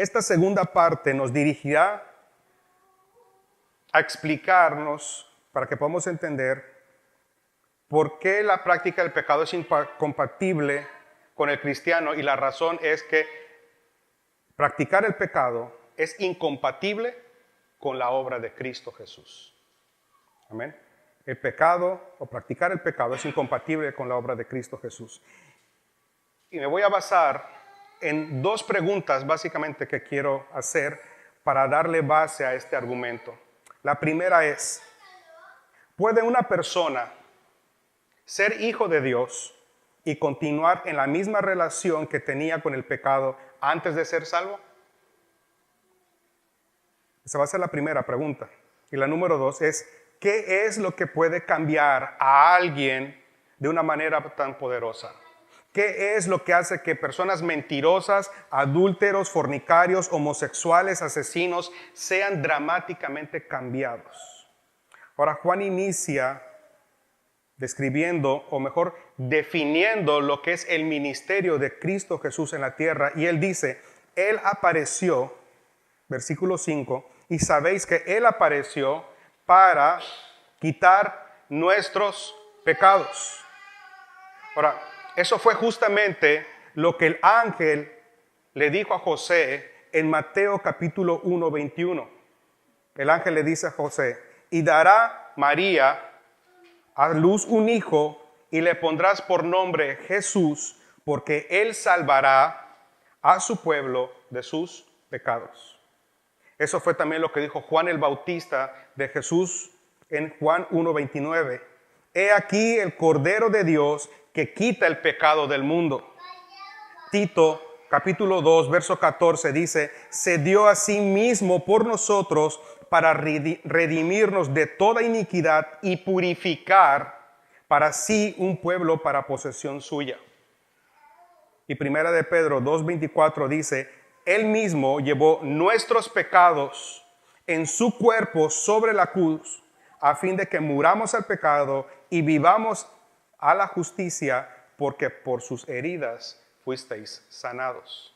Esta segunda parte nos dirigirá a explicarnos, para que podamos entender, por qué la práctica del pecado es incompatible con el cristiano. Y la razón es que practicar el pecado es incompatible con la obra de Cristo Jesús. Amén. El pecado o practicar el pecado es incompatible con la obra de Cristo Jesús. Y me voy a basar en dos preguntas básicamente que quiero hacer para darle base a este argumento. La primera es, ¿puede una persona ser hijo de Dios y continuar en la misma relación que tenía con el pecado antes de ser salvo? Esa va a ser la primera pregunta. Y la número dos es, ¿qué es lo que puede cambiar a alguien de una manera tan poderosa? ¿Qué es lo que hace que personas mentirosas, adúlteros, fornicarios, homosexuales, asesinos sean dramáticamente cambiados? Ahora, Juan inicia describiendo, o mejor, definiendo lo que es el ministerio de Cristo Jesús en la tierra. Y él dice, Él apareció, versículo 5, y sabéis que Él apareció para quitar nuestros pecados. Ahora, eso fue justamente lo que el ángel le dijo a José en Mateo capítulo 1, 21. El ángel le dice a José, y dará María a luz un hijo y le pondrás por nombre Jesús, porque él salvará a su pueblo de sus pecados. Eso fue también lo que dijo Juan el Bautista de Jesús en Juan 1:29. He aquí el Cordero de Dios que quita el pecado del mundo. Tito capítulo 2, verso 14 dice, se dio a sí mismo por nosotros para redimirnos de toda iniquidad y purificar para sí un pueblo para posesión suya. Y primera de Pedro 2:24 dice, Él mismo llevó nuestros pecados en su cuerpo sobre la cruz, a fin de que muramos al pecado y vivamos a la justicia, porque por sus heridas fuisteis sanados.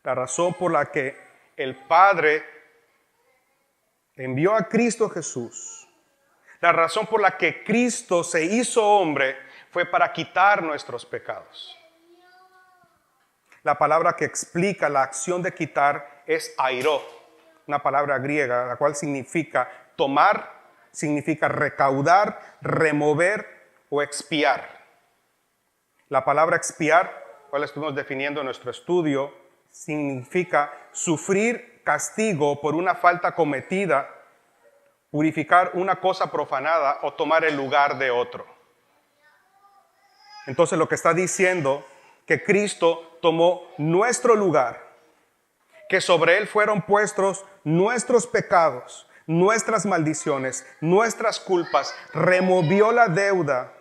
La razón por la que el Padre envió a Cristo Jesús, la razón por la que Cristo se hizo hombre, fue para quitar nuestros pecados. La palabra que explica la acción de quitar es airó, una palabra griega, la cual significa tomar, significa recaudar, remover o expiar. La palabra expiar, cual estuvimos definiendo en nuestro estudio, significa sufrir castigo por una falta cometida, purificar una cosa profanada o tomar el lugar de otro. Entonces lo que está diciendo que Cristo tomó nuestro lugar, que sobre Él fueron puestos nuestros pecados, nuestras maldiciones, nuestras culpas, removió la deuda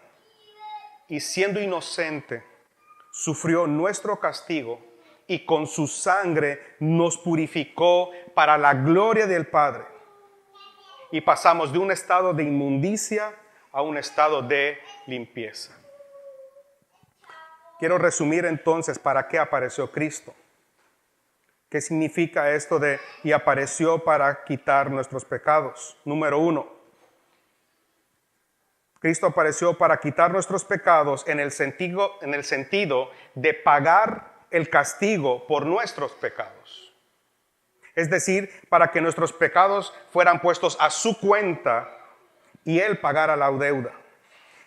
y siendo inocente, sufrió nuestro castigo y con su sangre nos purificó para la gloria del Padre. Y pasamos de un estado de inmundicia a un estado de limpieza. Quiero resumir entonces para qué apareció Cristo. ¿Qué significa esto de y apareció para quitar nuestros pecados? Número 1. Cristo apareció para quitar nuestros pecados en el sentido de pagar el castigo por nuestros pecados. Es decir, para que nuestros pecados fueran puestos a su cuenta y Él pagara la deuda.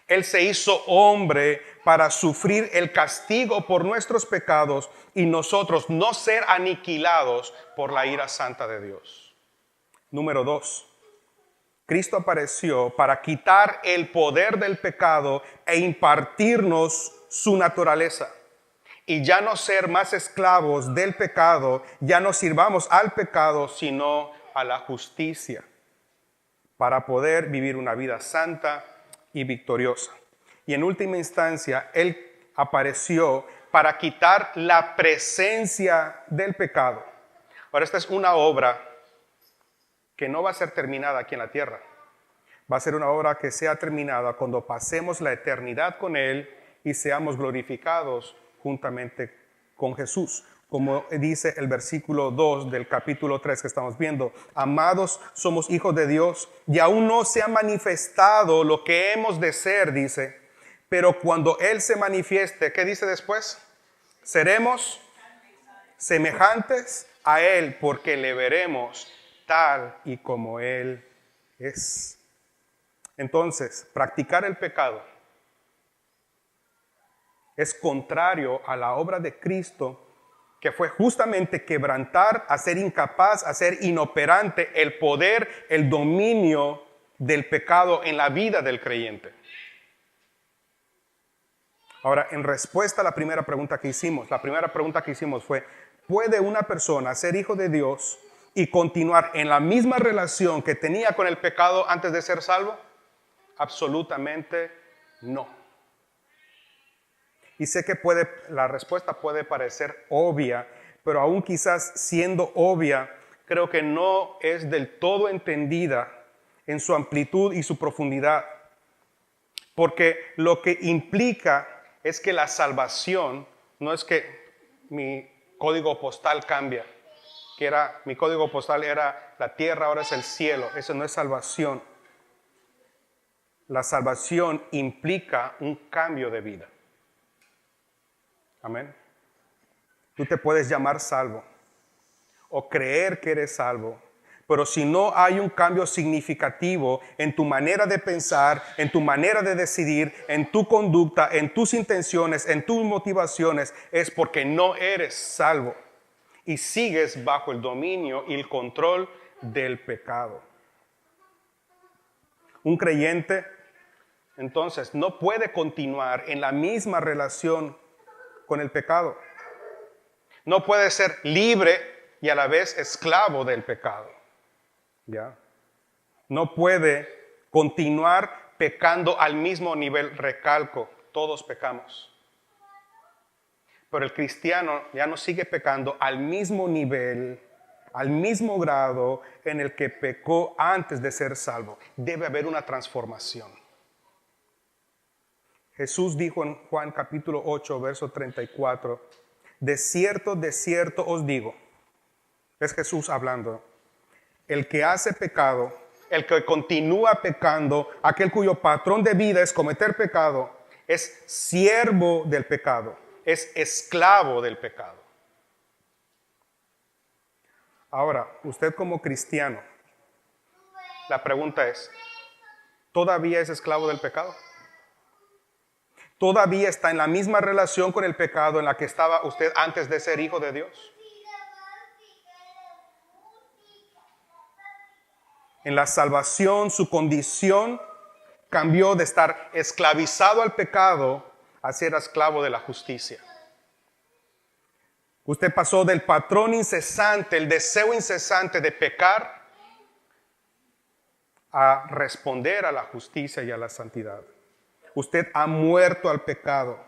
Él se hizo hombre para sufrir el castigo por nuestros pecados y nosotros no ser aniquilados por la ira santa de Dios. Número 2. Cristo apareció para quitar el poder del pecado e impartirnos su naturaleza. Y ya no ser más esclavos del pecado, ya no sirvamos al pecado, sino a la justicia, para poder vivir una vida santa y victoriosa. Y en última instancia, Él apareció para quitar la presencia del pecado. Ahora, esta es una obra que no va a ser terminada aquí en la tierra. Va a ser una obra que sea terminada cuando pasemos la eternidad con Él y seamos glorificados juntamente con Jesús, como dice el versículo 2 del capítulo 3 que estamos viendo. Amados, somos hijos de Dios y aún no se ha manifestado lo que hemos de ser, dice. Pero cuando Él se manifieste, ¿qué dice después? Seremos semejantes a Él porque le veremos tal y como Él es. Entonces, practicar el pecado es contrario a la obra de Cristo, que fue justamente quebrantar, hacer incapaz, hacer inoperante el poder, el dominio del pecado en la vida del creyente. Ahora, en respuesta a la primera pregunta que hicimos fue, ¿puede una persona ser hijo de Dios y continuar en la misma relación que tenía con el pecado antes de ser salvo? Absolutamente no. Y sé que la respuesta puede parecer obvia, pero aún quizás siendo obvia, creo que no es del todo entendida en su amplitud y su profundidad. Porque lo que implica es que la salvación no es que mi código postal cambia, mi código postal era la tierra, ahora es el cielo. Eso no es salvación. La salvación implica un cambio de vida. Amén. Tú te puedes llamar salvo o creer que eres salvo, pero si no hay un cambio significativo en tu manera de pensar, en tu manera de decidir, en tu conducta, en tus intenciones, en tus motivaciones, es porque no eres salvo y sigues bajo el dominio y el control del pecado. Un creyente, entonces, no puede continuar en la misma relación con el pecado. No puede ser libre y a la vez esclavo del pecado. ¿Ya? No puede continuar pecando al mismo nivel. Recalco, todos pecamos. Pero el cristiano ya no sigue pecando al mismo nivel, al mismo grado en el que pecó antes de ser salvo. Debe haber una transformación. Jesús dijo en Juan capítulo 8, verso 34, de cierto os digo, es Jesús hablando, el que hace pecado, el que continúa pecando, aquel cuyo patrón de vida es cometer pecado, es siervo del pecado, es esclavo del pecado. Ahora, usted como cristiano, la pregunta es, ¿todavía es esclavo del pecado? ¿Todavía está en la misma relación con el pecado en la que estaba usted antes de ser hijo de Dios? En la salvación, su condición cambió de estar esclavizado al pecado a ser esclavo de la justicia. Usted pasó del patrón incesante, el deseo incesante de pecar, a responder a la justicia y a la santidad. Usted ha muerto al pecado.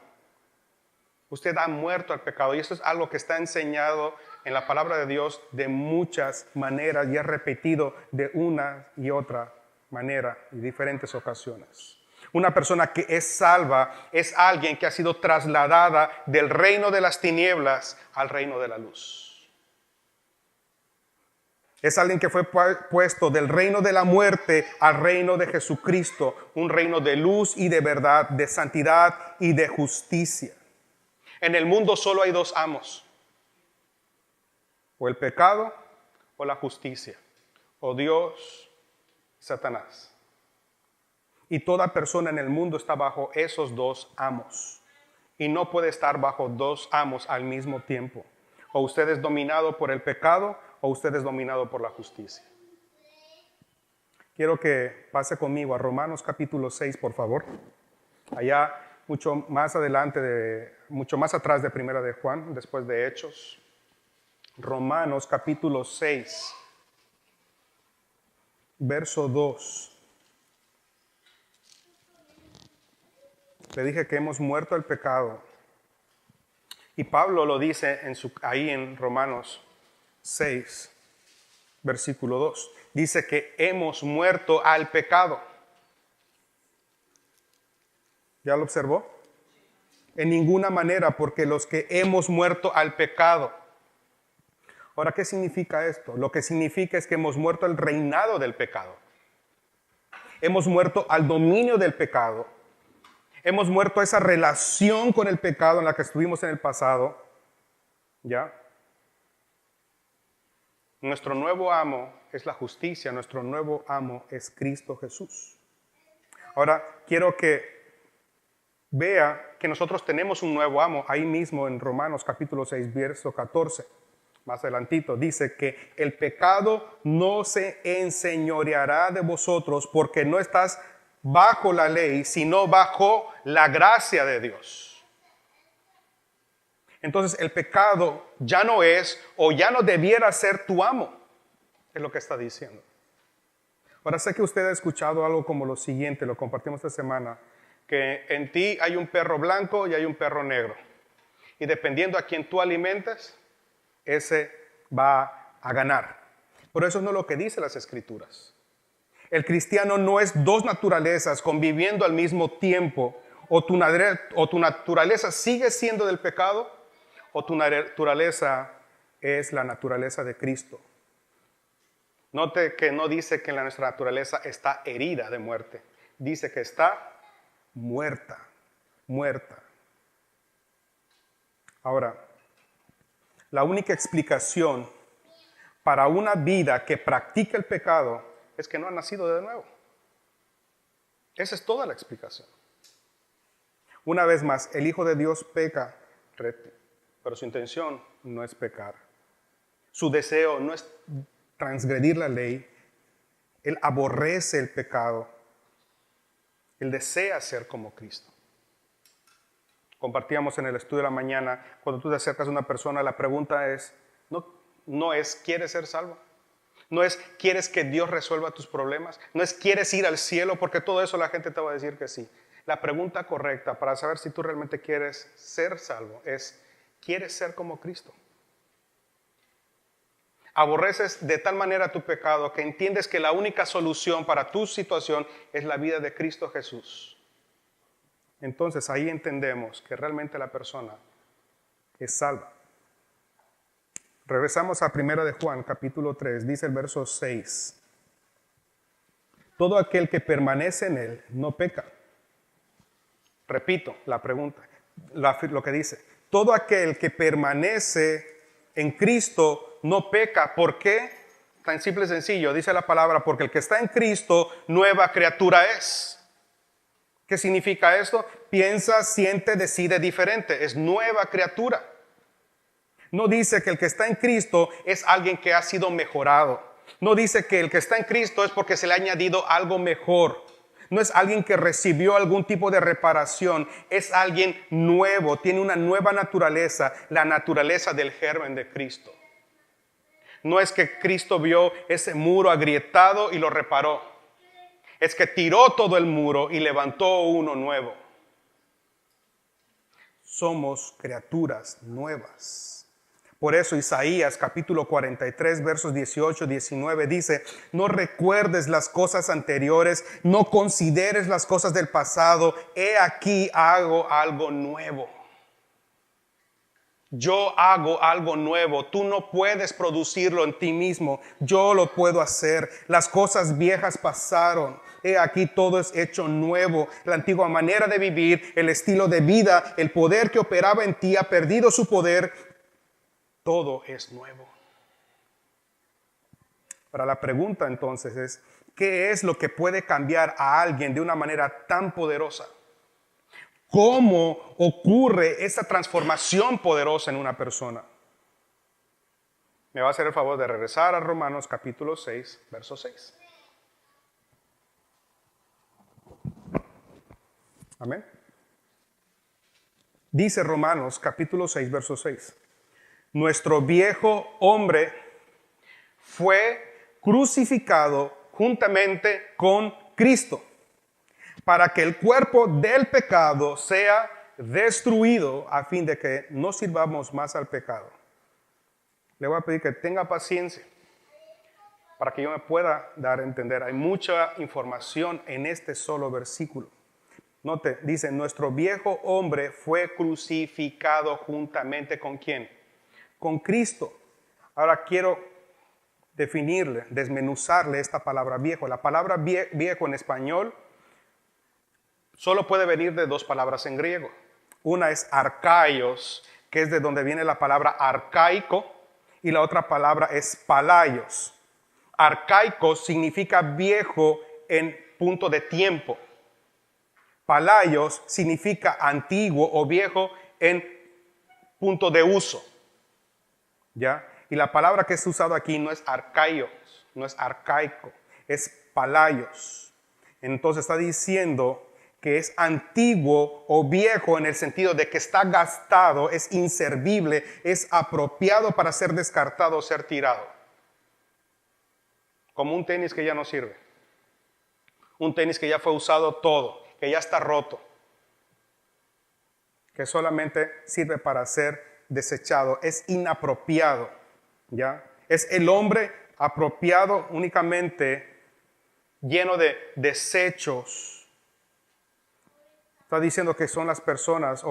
Usted ha muerto al pecado. Y eso es algo que está enseñado en la palabra de Dios de muchas maneras y es repetido de una y otra manera en diferentes ocasiones. Una persona que es salva es alguien que ha sido trasladada del reino de las tinieblas al reino de la luz. Es alguien que fue puesto del reino de la muerte al reino de Jesucristo, un reino de luz y de verdad, de santidad y de justicia. En el mundo solo hay dos amos, o el pecado o la justicia, o Dios y Satanás. Y toda persona en el mundo está bajo esos dos amos y no puede estar bajo dos amos al mismo tiempo. O usted es dominado por el pecado o usted es dominado por la justicia. Quiero que pase conmigo a Romanos capítulo 6, por favor. Allá mucho más adelante, mucho más atrás de Primera de Juan, después de Hechos. Romanos capítulo 6, verso 2. Le dije que hemos muerto al pecado. Y Pablo lo dice ahí en Romanos 6, versículo 2. Dice que hemos muerto al pecado. ¿Ya lo observó? En ninguna manera, porque los que hemos muerto al pecado Ahora, ¿qué significa esto? Lo que significa es que hemos muerto al reinado del pecado. Hemos muerto al dominio del pecado. Hemos muerto a esa relación con el pecado en la que estuvimos en el pasado. ¿Ya? Nuestro nuevo amo es la justicia. Nuestro nuevo amo es Cristo Jesús. Ahora, quiero que vea que nosotros tenemos un nuevo amo. Ahí mismo en Romanos capítulo 6, verso 14. Más adelantito dice que el pecado no se enseñoreará de vosotros porque no estás bajo la ley, sino bajo la gracia de Dios. Entonces el pecado ya no es o ya no debiera ser tu amo, es lo que está diciendo. Ahora sé que usted ha escuchado algo como lo siguiente, lo compartimos esta semana, que en ti hay un perro blanco y hay un perro negro. Y dependiendo a quien tú alimentes, ese va a ganar. Pero eso no es lo que dicen las Escrituras. El cristiano no es dos naturalezas conviviendo al mismo tiempo. O tu naturaleza sigue siendo del pecado, o tu naturaleza es la naturaleza de Cristo. Note que no dice que nuestra naturaleza está herida de muerte. Dice que está muerta, muerta. Ahora, la única explicación para una vida que practica el pecado es que no ha nacido de nuevo. Esa es toda la explicación. Una vez más, el Hijo de Dios peca, pero su intención no es pecar. Su deseo no es transgredir la ley. Él aborrece el pecado. Él desea ser como Cristo. Compartíamos en el estudio de la mañana, cuando tú te acercas a una persona, la pregunta es, no es, ¿quieres ser salvo? No es, ¿quieres que Dios resuelva tus problemas? No es, ¿quieres ir al cielo? Porque todo eso la gente te va a decir que sí. La pregunta correcta para saber si tú realmente quieres ser salvo es, ¿quieres ser como Cristo? Aborreces de tal manera tu pecado que entiendes que la única solución para tu situación es la vida de Cristo Jesús. Entonces ahí entendemos que realmente la persona es salva. Regresamos a 1 de Juan, capítulo 3, dice el verso 6. Todo aquel que permanece en él no peca. Repito la pregunta, lo que dice. Todo aquel que permanece en Cristo no peca. ¿Por qué? Tan simple y sencillo, dice la palabra, porque el que está en Cristo, nueva criatura es. ¿Qué significa esto? Piensa, siente, decide diferente. Es nueva criatura. No dice que el que está en Cristo es alguien que ha sido mejorado. No dice que el que está en Cristo es porque se le ha añadido algo mejor. No es alguien que recibió algún tipo de reparación. Es alguien nuevo, tiene una nueva naturaleza, la naturaleza del germen de Cristo. No es que Cristo vio ese muro agrietado y lo reparó. Es que tiró todo el muro y levantó uno nuevo. Somos criaturas nuevas. Por eso Isaías capítulo 43 versos 18 y 19 dice, no recuerdes las cosas anteriores, no consideres las cosas del pasado, he aquí hago algo nuevo. Yo hago algo nuevo, tú no puedes producirlo en ti mismo, yo lo puedo hacer. Las cosas viejas pasaron, he aquí todo es hecho nuevo. La antigua manera de vivir, el estilo de vida, el poder que operaba en ti ha perdido su poder, todo es nuevo. Ahora la pregunta entonces es, ¿qué es lo que puede cambiar a alguien de una manera tan poderosa? ¿Cómo ocurre esa transformación poderosa en una persona? Me va a hacer el favor de regresar a Romanos capítulo 6, verso 6. Amén. Dice Romanos capítulo 6, verso 6. Nuestro viejo hombre fue crucificado juntamente con Cristo, para que el cuerpo del pecado sea destruido a fin de que no sirvamos más al pecado. Le voy a pedir que tenga paciencia para que yo me pueda dar a entender. Hay mucha información en este solo versículo. Note, dice, nuestro viejo hombre fue crucificado juntamente ¿con quién? Con Cristo, Ahora quiero definirle, desmenuzarle esta palabra viejo. La palabra viejo en español solo puede venir de dos palabras en griego. Una es arcaios, que es de donde viene la palabra arcaico, y la otra palabra es palaios. Arcaico significa viejo en punto de tiempo. Palaios significa antiguo o viejo en punto de uso. ¿Ya? Y la palabra que es usada aquí no es arcaios, no es arcaico, es palaios. Entonces está diciendo que es antiguo o viejo en el sentido de que está gastado, es inservible, es apropiado para ser descartado o ser tirado. Como un tenis que ya no sirve. Un tenis que ya fue usado todo, que ya está roto. Que solamente sirve para ser desechado, es inapropiado. ¿Ya? Es el hombre apropiado únicamente lleno de desechos. Está diciendo que son las personas,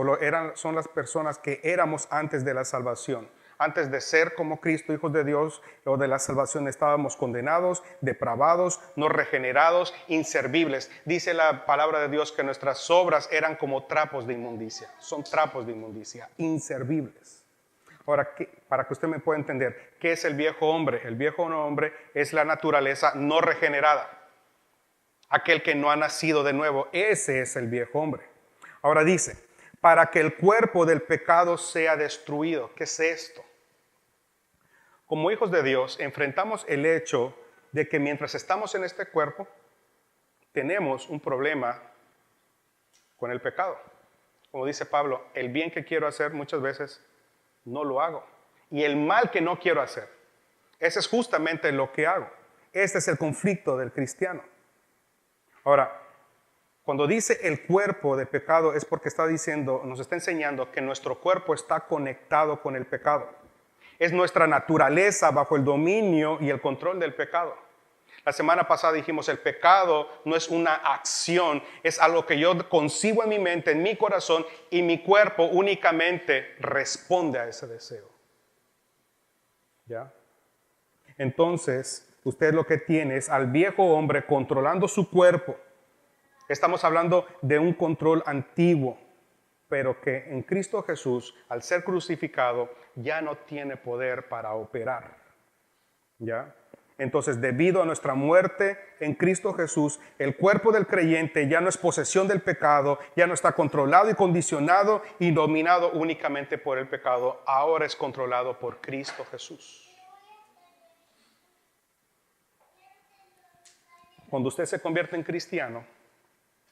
son las personas que éramos antes de la salvación. Antes de ser como Cristo, hijos de Dios, o de la salvación, estábamos condenados, depravados, no regenerados, inservibles. Dice la palabra de Dios que nuestras obras eran como trapos de inmundicia. Son trapos de inmundicia, inservibles. Ahora, para que usted me pueda entender, ¿qué es el viejo hombre? El viejo hombre es la naturaleza no regenerada. Aquel que no ha nacido de nuevo, ese es el viejo hombre. Ahora dice, para que el cuerpo del pecado sea destruido. ¿Qué es esto? Como hijos de Dios, enfrentamos el hecho de que mientras estamos en este cuerpo, tenemos un problema con el pecado. Como dice Pablo, el bien que quiero hacer muchas veces no lo hago. Y el mal que no quiero hacer, ese es justamente lo que hago. Este es el conflicto del cristiano. Ahora, cuando dice el cuerpo de pecado es porque está diciendo, nos está enseñando que nuestro cuerpo está conectado con el pecado. Es nuestra naturaleza bajo el dominio y el control del pecado. La semana pasada dijimos, el pecado no es una acción, es algo que yo concibo en mi mente, en mi corazón, y mi cuerpo únicamente responde a ese deseo. ¿Ya? Entonces, usted lo que tiene es al viejo hombre controlando su cuerpo. Estamos hablando de un control antiguo, pero que en Cristo Jesús, al ser crucificado, ya no tiene poder para operar. ¿Ya? Entonces, debido a nuestra muerte en Cristo Jesús, el cuerpo del creyente ya no es posesión del pecado, ya no está controlado y condicionado y dominado únicamente por el pecado, ahora es controlado por Cristo Jesús. Cuando usted se convierte en cristiano,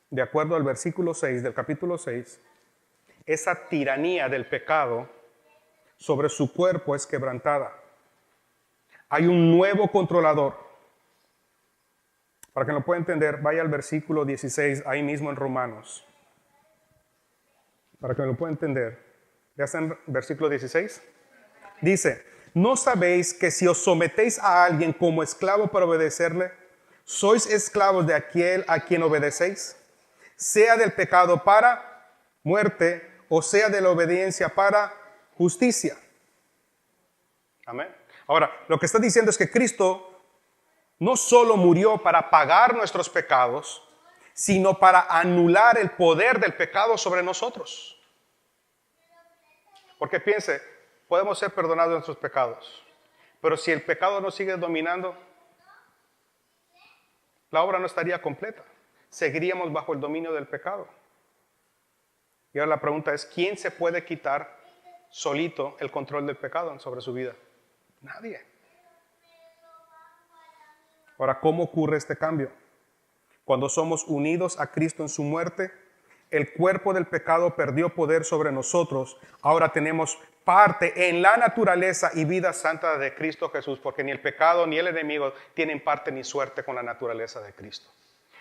de acuerdo al versículo 6 del capítulo 6, esa tiranía del pecado sobre su cuerpo es quebrantada. Hay un nuevo controlador. Para que lo pueda entender, vaya al versículo 16, ahí mismo en Romanos. Para que lo pueda entender. ¿Ya está en versículo 16? Dice, ¿no sabéis que si os sometéis a alguien como esclavo para obedecerle, sois esclavos de aquel a quien obedecéis? Sea del pecado para muerte o sea de la obediencia para justicia. Amén. Ahora, lo que está diciendo es que Cristo no solo murió para pagar nuestros pecados, sino para anular el poder del pecado sobre nosotros. Porque piense, podemos ser perdonados de nuestros pecados, pero si el pecado nos sigue dominando, la obra no estaría completa. Seguiríamos bajo el dominio del pecado. Y ahora la pregunta es, ¿quién se puede quitar solito el control del pecado sobre su vida? Nadie. Ahora, ¿cómo ocurre este cambio? Cuando somos unidos a Cristo en su muerte, el cuerpo del pecado perdió poder sobre nosotros. Ahora tenemos parte en la naturaleza y vida santa de Cristo Jesús, porque ni el pecado ni el enemigo tienen parte ni suerte con la naturaleza de Cristo.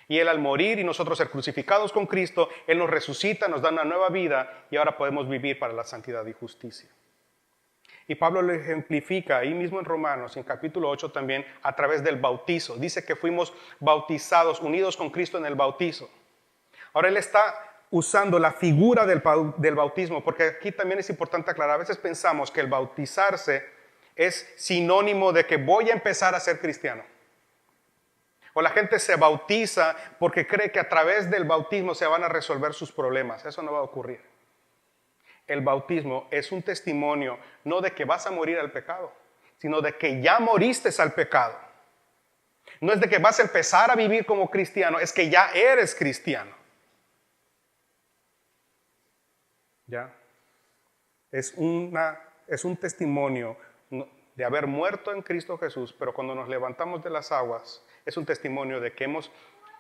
Y Él al morir y nosotros ser crucificados con Cristo, Él nos resucita, nos da una nueva vida y ahora podemos vivir para la santidad y justicia. Y Pablo lo ejemplifica ahí mismo en Romanos, en capítulo 8 también, a través del bautizo. Dice que fuimos bautizados, unidos con Cristo en el bautizo. Ahora él está usando la figura del bautismo, porque aquí también es importante aclarar. A veces pensamos que el bautizarse es sinónimo de que voy a empezar a ser cristiano. O la gente se bautiza porque cree que a través del bautismo se van a resolver sus problemas. Eso no va a ocurrir. El bautismo es un testimonio no de que vas a morir al pecado, sino de que ya moriste al pecado. No es de que vas a empezar a vivir como cristiano, es que ya eres cristiano. ¿Ya? Es un testimonio de haber muerto en Cristo Jesús, pero cuando nos levantamos de las aguas, es un testimonio de que hemos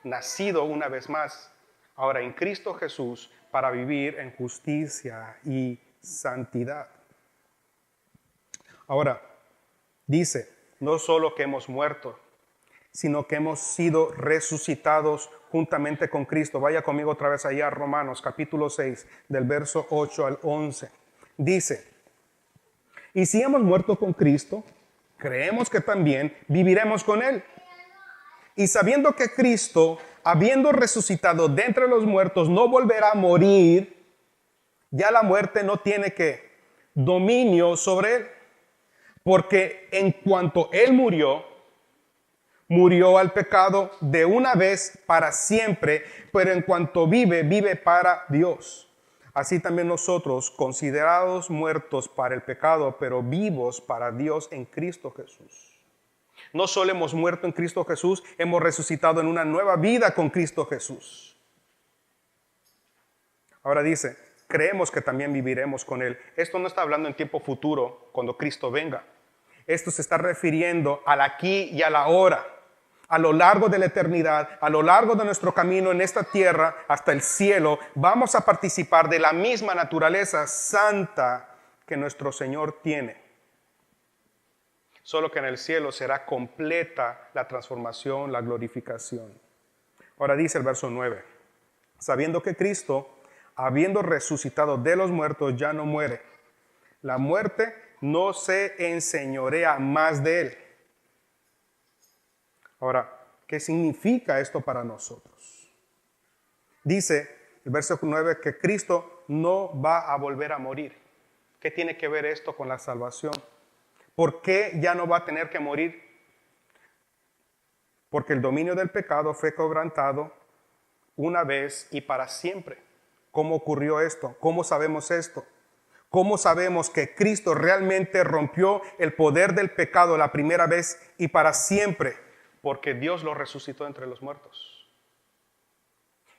nacido una vez más, ahora en Cristo Jesús, para vivir en justicia y santidad. Ahora, dice, no solo que hemos muerto, sino que hemos sido resucitados juntamente con Cristo. Vaya conmigo otra vez allá a Romanos capítulo 6, del verso 8 al 11. Dice, y si hemos muerto con Cristo, creemos que también viviremos con Él. Y sabiendo que Cristo, habiendo resucitado de entre los muertos, no volverá a morir, ya la muerte no tiene que dominio sobre Él. Porque en cuanto Él murió al pecado de una vez para siempre, pero en cuanto vive, vive para Dios. Así también nosotros, considerados muertos para el pecado, pero vivos para Dios en Cristo Jesús. No solo hemos muerto en Cristo Jesús, hemos resucitado en una nueva vida con Cristo Jesús. Ahora dice, creemos que también viviremos con Él. Esto no está hablando en tiempo futuro, cuando Cristo venga. Esto se está refiriendo al aquí y a la ahora. A lo largo de la eternidad, a lo largo de nuestro camino en esta tierra hasta el cielo, vamos a participar de la misma naturaleza santa que nuestro Señor tiene. Solo que en el cielo será completa la transformación, la glorificación. Ahora dice el verso 9, sabiendo que Cristo, habiendo resucitado de los muertos, ya no muere. La muerte no se enseñorea más de Él. Ahora, ¿qué significa esto para nosotros? Dice el verso 9 que Cristo no va a volver a morir. ¿Qué tiene que ver esto con la salvación? ¿Por qué ya no va a tener que morir? Porque el dominio del pecado fue quebrantado una vez y para siempre. ¿Cómo ocurrió esto? ¿Cómo sabemos esto? ¿Cómo sabemos que Cristo realmente rompió el poder del pecado la primera vez y para siempre? Porque Dios lo resucitó entre los muertos.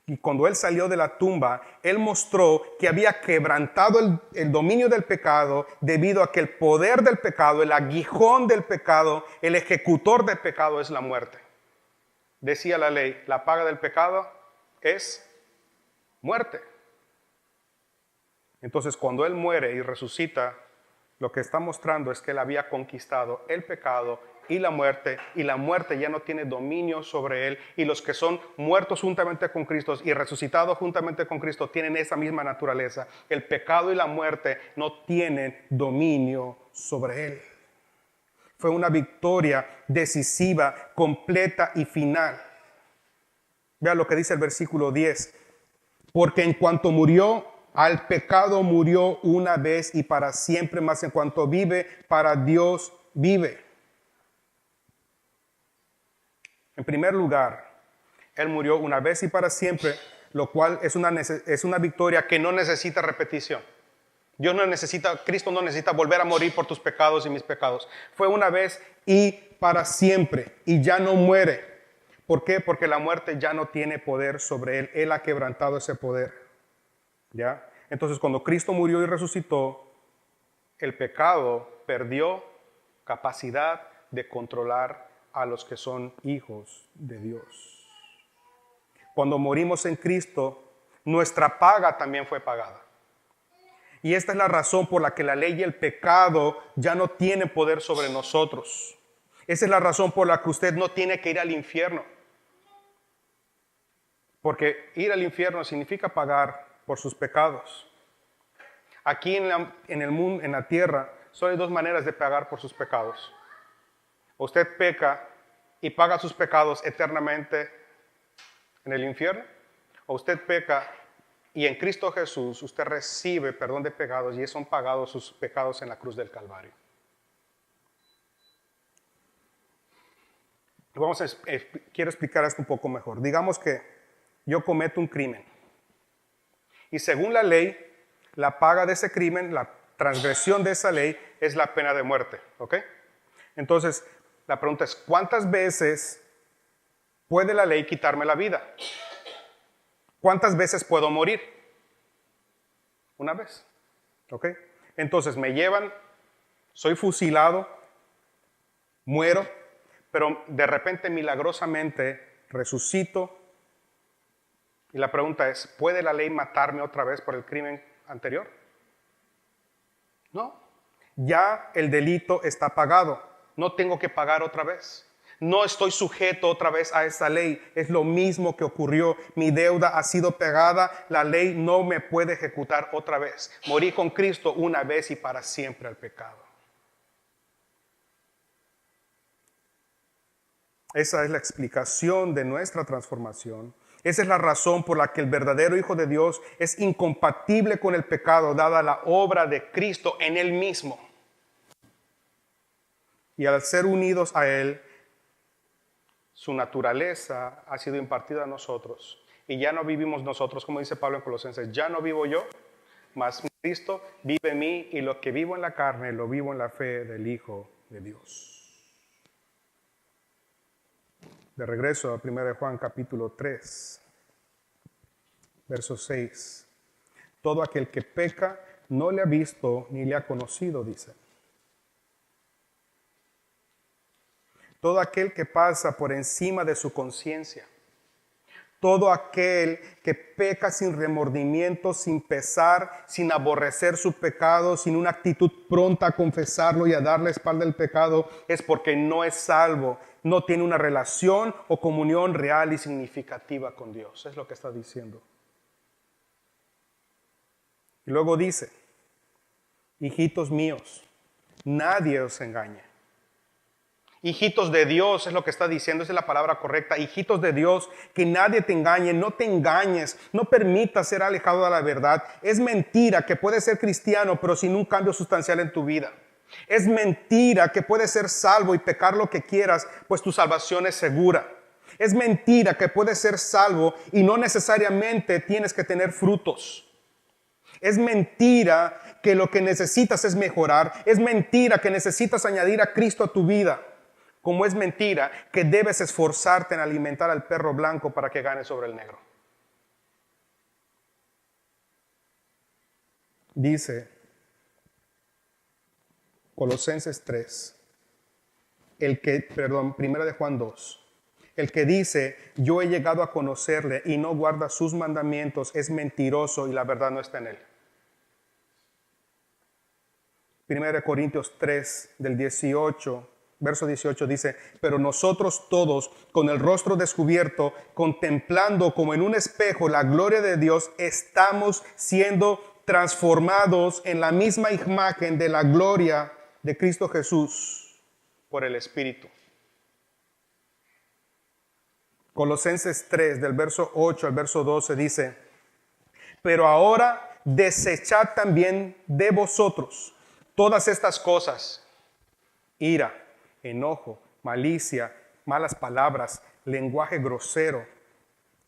Y cuando Él salió de la tumba, Él mostró que había quebrantado el dominio del pecado debido a que el poder del pecado, el aguijón del pecado, el ejecutor del pecado es la muerte. Decía la ley, la paga del pecado es muerte. Entonces, cuando Él muere y resucita, lo que está mostrando es que Él había conquistado el pecado y la muerte ya no tiene dominio sobre Él, y los que son muertos juntamente con Cristo y resucitados juntamente con Cristo tienen esa misma naturaleza. El pecado y la muerte no tienen dominio sobre Él. Fue una victoria decisiva, completa y final. Vea lo que dice el versículo 10. Porque en cuanto murió al pecado, murió una vez y para siempre, más en cuanto vive, para Dios vive. En primer lugar, Él murió una vez y para siempre, lo cual es una victoria que no necesita repetición. Cristo no necesita volver a morir por tus pecados y mis pecados. Fue una vez y para siempre, y ya no muere. ¿Por qué? Porque la muerte ya no tiene poder sobre Él. Él ha quebrantado ese poder. ¿Ya? Entonces, cuando Cristo murió y resucitó, el pecado perdió capacidad de controlar a los que son hijos de Dios. Cuando morimos en Cristo, nuestra paga también fue pagada. Y esta es la razón por la que la ley y el pecado ya no tienen poder sobre nosotros. Esa es la razón por la que usted no tiene que ir al infierno. Porque ir al infierno significa pagar por sus pecados. Aquí en el mundo, en la tierra, solo hay dos maneras de pagar por sus pecados. Usted peca y paga sus pecados eternamente en el infierno, o usted peca y en Cristo Jesús usted recibe perdón de pecados y son pagados sus pecados en la cruz del Calvario. Quiero explicar esto un poco mejor. Digamos que yo cometo un crimen y según la ley, la paga de ese crimen, la transgresión de esa ley es la pena de muerte, ¿ok? Entonces, la pregunta es, ¿cuántas veces puede la ley quitarme la vida? ¿Cuántas veces puedo morir? Una vez, ¿ok? Entonces me llevan, soy fusilado, muero, pero de repente milagrosamente resucito. Y la pregunta es, ¿puede la ley matarme otra vez por el crimen anterior? No, ya el delito está pagado, no tengo que pagar otra vez. No estoy sujeto otra vez a esa ley. Es lo mismo que ocurrió. Mi deuda ha sido pagada. La ley no me puede ejecutar otra vez. Morí con Cristo una vez y para siempre al pecado. Esa es la explicación de nuestra transformación. Esa es la razón por la que el verdadero Hijo de Dios es incompatible con el pecado, dada la obra de Cristo en Él mismo. Y al ser unidos a Él, su naturaleza ha sido impartida a nosotros. Y ya no vivimos nosotros, como dice Pablo en Colosenses, ya no vivo yo, mas Cristo vive en mí, y lo que vivo en la carne lo vivo en la fe del Hijo de Dios. De regreso a 1 Juan capítulo 3, verso 6. Todo aquel que peca no le ha visto ni le ha conocido, dice. Todo aquel que pasa por encima de su conciencia. Todo aquel que peca sin remordimiento, sin pesar, sin aborrecer su pecado, sin una actitud pronta a confesarlo y a darle espalda al pecado, es porque no es salvo, no tiene una relación o comunión real y significativa con Dios. Es lo que está diciendo. Y luego dice, hijitos míos, nadie os engañe. Hijitos de Dios es lo que está diciendo, esa es la palabra correcta. Hijitos de Dios, que nadie te engañe, no te engañes, no permitas ser alejado de la verdad. Es mentira que puedes ser cristiano pero sin un cambio sustancial en tu vida. Es mentira que puedes ser salvo y pecar lo que quieras, pues tu salvación es segura. Es mentira que puedes ser salvo y no necesariamente tienes que tener frutos. Es mentira que lo que necesitas es mejorar. Es mentira que necesitas añadir a Cristo a tu vida. Como es mentira que debes esforzarte en alimentar al perro blanco para que gane sobre el negro. Dice Colosenses 3, 1 de Juan 2. El que dice, yo he llegado a conocerle y no guarda sus mandamientos, es mentiroso y la verdad no está en él. 1 Corintios 3, del 18, verso 18 dice, pero nosotros todos, con el rostro descubierto, contemplando como en un espejo la gloria de Dios, estamos siendo transformados en la misma imagen de la gloria de Cristo Jesús por el Espíritu. Colosenses 3, del verso 8 al verso 12 dice, pero ahora desechad también de vosotros todas estas cosas, ira, enojo, malicia, malas palabras, lenguaje grosero.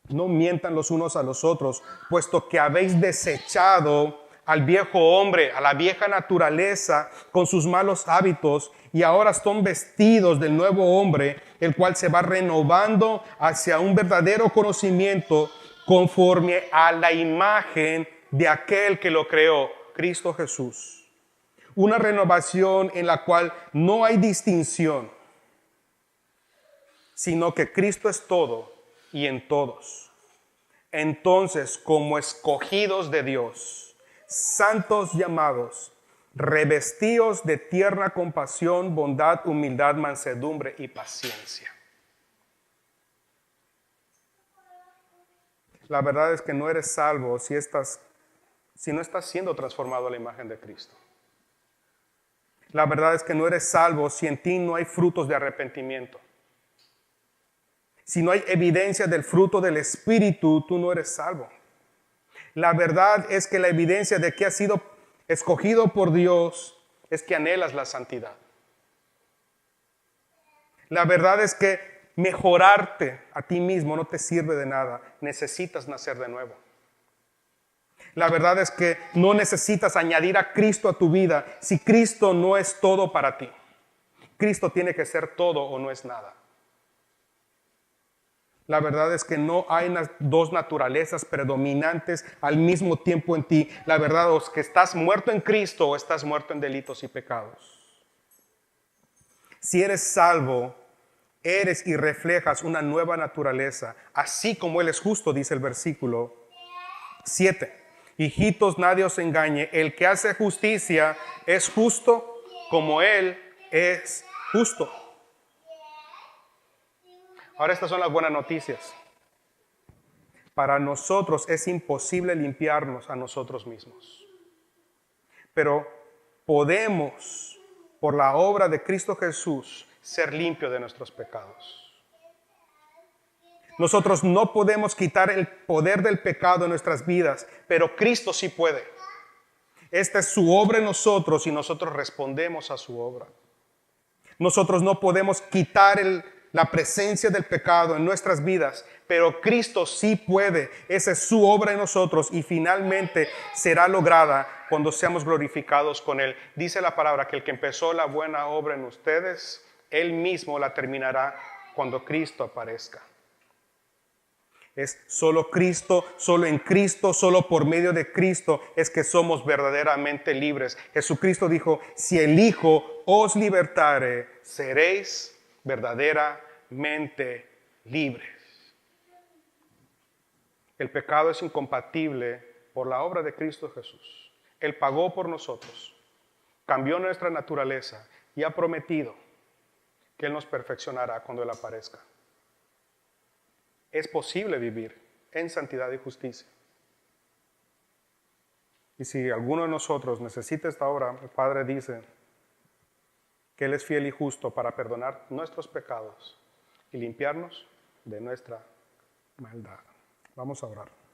No mientan los unos a los otros, puesto que habéis desechado al viejo hombre, a la vieja naturaleza con sus malos hábitos, y ahora son vestidos del nuevo hombre, el cual se va renovando hacia un verdadero conocimiento conforme a la imagen de aquel que lo creó, Cristo Jesús. Una renovación en la cual no hay distinción, sino que Cristo es todo y en todos. Entonces, como escogidos de Dios, santos llamados, revestidos de tierna compasión, bondad, humildad, mansedumbre y paciencia. La verdad es que no eres salvo si no estás siendo transformado a la imagen de Cristo. La verdad es que no eres salvo si en ti no hay frutos de arrepentimiento. Si no hay evidencia del fruto del Espíritu, tú no eres salvo. La verdad es que la evidencia de que has sido escogido por Dios es que anhelas la santidad. La verdad es que mejorarte a ti mismo no te sirve de nada. Necesitas nacer de nuevo. La verdad es que no necesitas añadir a Cristo a tu vida si Cristo no es todo para ti. Cristo tiene que ser todo o no es nada. La verdad es que no hay dos naturalezas predominantes al mismo tiempo en ti. La verdad es que estás muerto en Cristo o estás muerto en delitos y pecados. Si eres salvo, eres y reflejas una nueva naturaleza, así como Él es justo, dice el versículo 7. Hijitos, nadie os engañe, el que hace justicia es justo como Él es justo. Ahora estas son las buenas noticias. Para nosotros es imposible limpiarnos a nosotros mismos. Pero podemos, por la obra de Cristo Jesús, ser limpios de nuestros pecados. Nosotros no podemos quitar el poder del pecado en nuestras vidas, pero Cristo sí puede. Esta es su obra en nosotros y nosotros respondemos a su obra. Nosotros no podemos quitar la presencia del pecado en nuestras vidas, pero Cristo sí puede. Esa es su obra en nosotros y finalmente será lograda cuando seamos glorificados con Él. Dice la palabra que el que empezó la buena obra en ustedes, Él mismo la terminará cuando Cristo aparezca. Es solo Cristo, solo en Cristo, solo por medio de Cristo es que somos verdaderamente libres. Jesucristo dijo, si el Hijo os libertare, seréis verdaderamente libres. El pecado es incompatible por la obra de Cristo Jesús. Él pagó por nosotros, cambió nuestra naturaleza y ha prometido que Él nos perfeccionará cuando Él aparezca. Es posible vivir en santidad y justicia. Y si alguno de nosotros necesita esta obra, el Padre dice que Él es fiel y justo para perdonar nuestros pecados y limpiarnos de nuestra maldad. Vamos a orar.